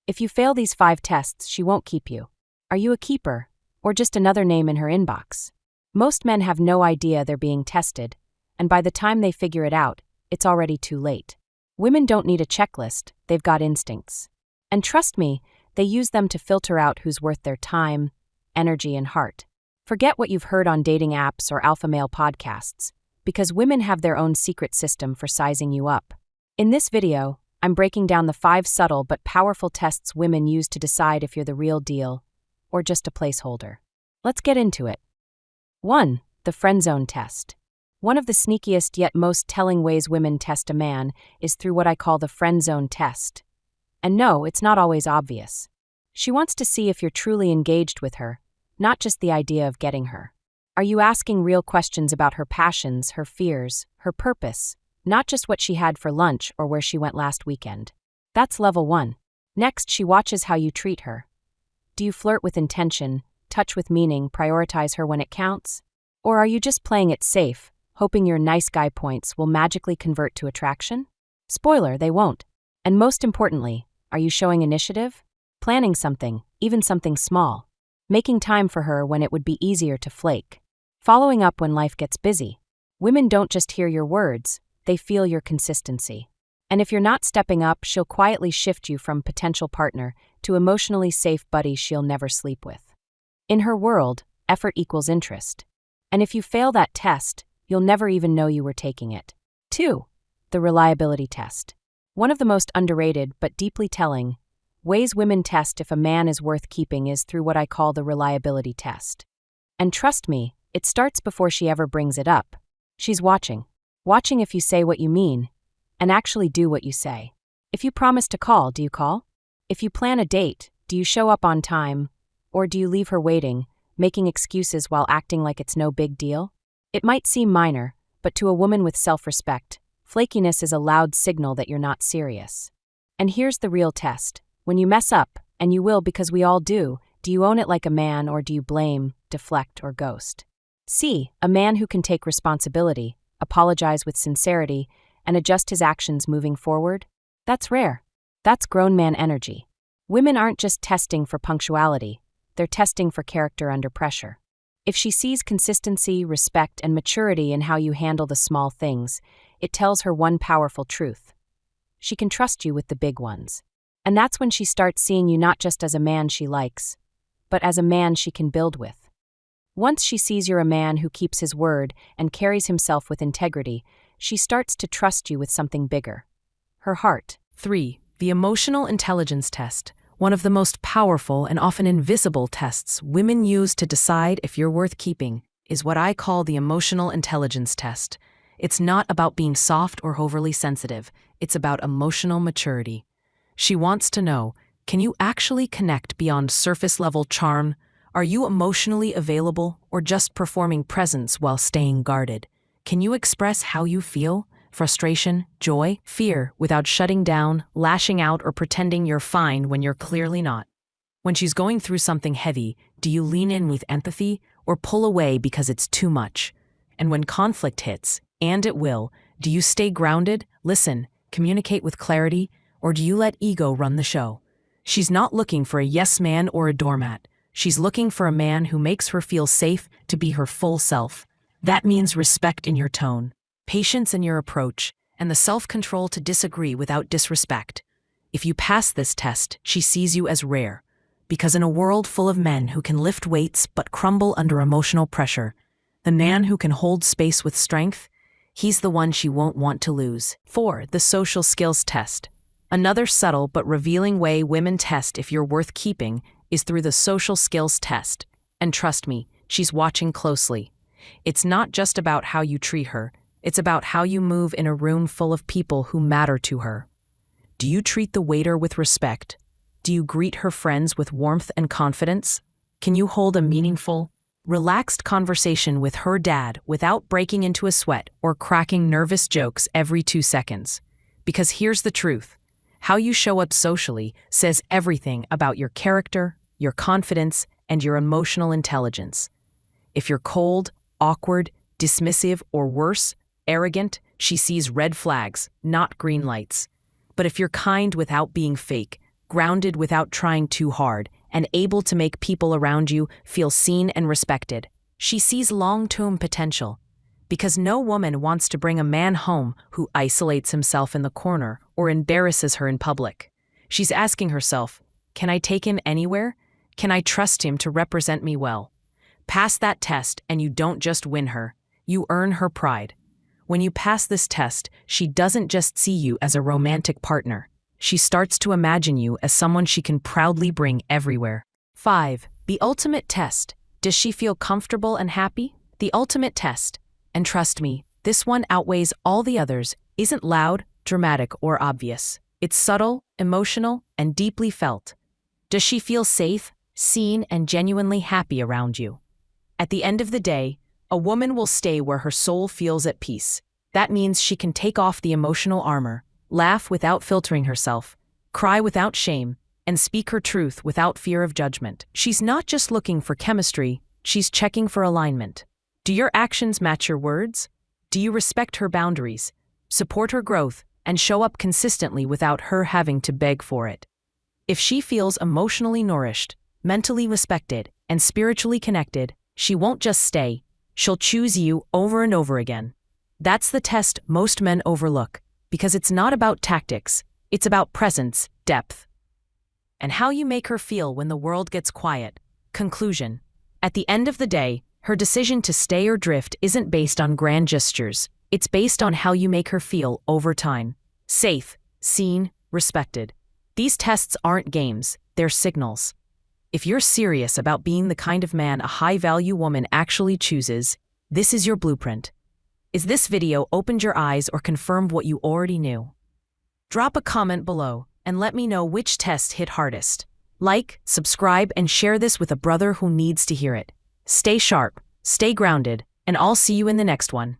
If you fail these 5 tests, she won't keep you. Are you a keeper, or just another name in her inbox? Most men have no idea they're being tested, and by the time they figure it out, it's already too late. Women don't need a checklist, they've got instincts. And trust me, they use them to filter out who's worth their time, energy, and heart. Forget what you've heard on dating apps or alpha male podcasts, because women have their own secret system for sizing you up. In this video, I'm breaking down the 5 subtle but powerful tests women use to decide if you're the real deal or just a placeholder. Let's get into it. 1. The Friendzone Test. One of the sneakiest yet most telling ways women test a man is through what I call the Friendzone Test. And no, it's not always obvious. She wants to see if you're truly engaged with her, not just the idea of getting her. Are you asking real questions about her passions, her fears, her purpose, not just what she had for lunch or where she went last weekend? That's level 1. Next, she watches how you treat her. Do you flirt with intention, touch with meaning, prioritize her when it counts? Or are you just playing it safe, hoping your nice guy points will magically convert to attraction? Spoiler, they won't. And most importantly, are you showing initiative? Planning something, even something small. Making time for her when it would be easier to flake. Following up when life gets busy. Women don't just hear your words, they feel your consistency. And if you're not stepping up, she'll quietly shift you from potential partner to emotionally safe buddy she'll never sleep with. In her world, effort equals interest. And if you fail that test, you'll never even know you were taking it. 2. The Reliability Test. One of the most underrated but deeply telling ways women test if a man is worth keeping is through what I call the reliability test. And trust me, it starts before she ever brings it up. She's watching. Watching if you say what you mean, and actually do what you say. If you promise to call, do you call? If you plan a date, do you show up on time? Or do you leave her waiting, making excuses while acting like it's no big deal? It might seem minor, but to a woman with self-respect, flakiness is a loud signal that you're not serious. And here's the real test. When you mess up, and you will because we all do you own it like a man or do you blame, deflect, or ghost? C. A man who can take responsibility, apologize with sincerity, and adjust his actions moving forward? That's rare. That's grown man energy. Women aren't just testing for punctuality, they're testing for character under pressure. If she sees consistency, respect, and maturity in how you handle the small things, it tells her one powerful truth. She can trust you with the big ones. And that's when she starts seeing you not just as a man she likes, but as a man she can build with. Once she sees you're a man who keeps his word and carries himself with integrity, she starts to trust you with something bigger. Her heart. 3. The Emotional Intelligence Test. One of the most powerful and often invisible tests women use to decide if you're worth keeping is what I call the Emotional Intelligence Test. It's not about being soft or overly sensitive. It's about emotional maturity. She wants to know, can you actually connect beyond surface-level charm? Are you emotionally available or just performing presence while staying guarded? Can you express how you feel? Frustration, joy, fear, without shutting down, lashing out, or pretending you're fine when you're clearly not? When she's going through something heavy, do you lean in with empathy or pull away because it's too much? And when conflict hits, and it will, do you stay grounded, listen, communicate with clarity, or do you let ego run the show? She's not looking for a yes man or a doormat. She's looking for a man who makes her feel safe to be her full self. That means respect in your tone, patience in your approach, and the self-control to disagree without disrespect. If you pass this test, she sees you as rare. Because in a world full of men who can lift weights but crumble under emotional pressure, the man who can hold space with strength, he's the one she won't want to lose. 4. The Social Skills Test. Another subtle but revealing way women test if you're worth keeping is through the Social Skills Test. And trust me, she's watching closely. It's not just about how you treat her, it's about how you move in a room full of people who matter to her. Do you treat the waiter with respect? Do you greet her friends with warmth and confidence? Can you hold a meaningful, relaxed conversation with her dad without breaking into a sweat or cracking nervous jokes every 2 seconds? Because here's the truth. How you show up socially says everything about your character, your confidence, and your emotional intelligence. If you're cold, awkward, dismissive, or worse, arrogant, she sees red flags, not green lights. But if you're kind without being fake, grounded without trying too hard, and able to make people around you feel seen and respected. She sees long-term potential, because no woman wants to bring a man home who isolates himself in the corner or embarrasses her in public. She's asking herself, can I take him anywhere? Can I trust him to represent me well? Pass that test and you don't just win her, you earn her pride. When you pass this test, she doesn't just see you as a romantic partner. She starts to imagine you as someone she can proudly bring everywhere. 5. The ultimate test. Does she feel comfortable and happy? The ultimate test, and trust me, this one outweighs all the others, isn't loud, dramatic, or obvious. It's subtle, emotional, and deeply felt. Does she feel safe, seen, and genuinely happy around you? At the end of the day, a woman will stay where her soul feels at peace. That means she can take off the emotional armor, laugh without filtering herself, cry without shame, and speak her truth without fear of judgment. She's not just looking for chemistry, she's checking for alignment. Do your actions match your words? Do you respect her boundaries, support her growth, and show up consistently without her having to beg for it? If she feels emotionally nourished, mentally respected, and spiritually connected, she won't just stay, she'll choose you over and over again. That's the test most men overlook, because it's not about tactics, it's about presence, depth, and how you make her feel when the world gets quiet. Conclusion. At the end of the day, her decision to stay or drift isn't based on grand gestures, it's based on how you make her feel over time. Safe, seen, respected. These tests aren't games, they're signals. If you're serious about being the kind of man a high-value woman actually chooses, this is your blueprint. Is this video opened your eyes or confirmed what you already knew? Drop a comment below and let me know which test hit hardest. Like, subscribe, and share this with a brother who needs to hear it. Stay sharp, stay grounded, and I'll see you in the next one.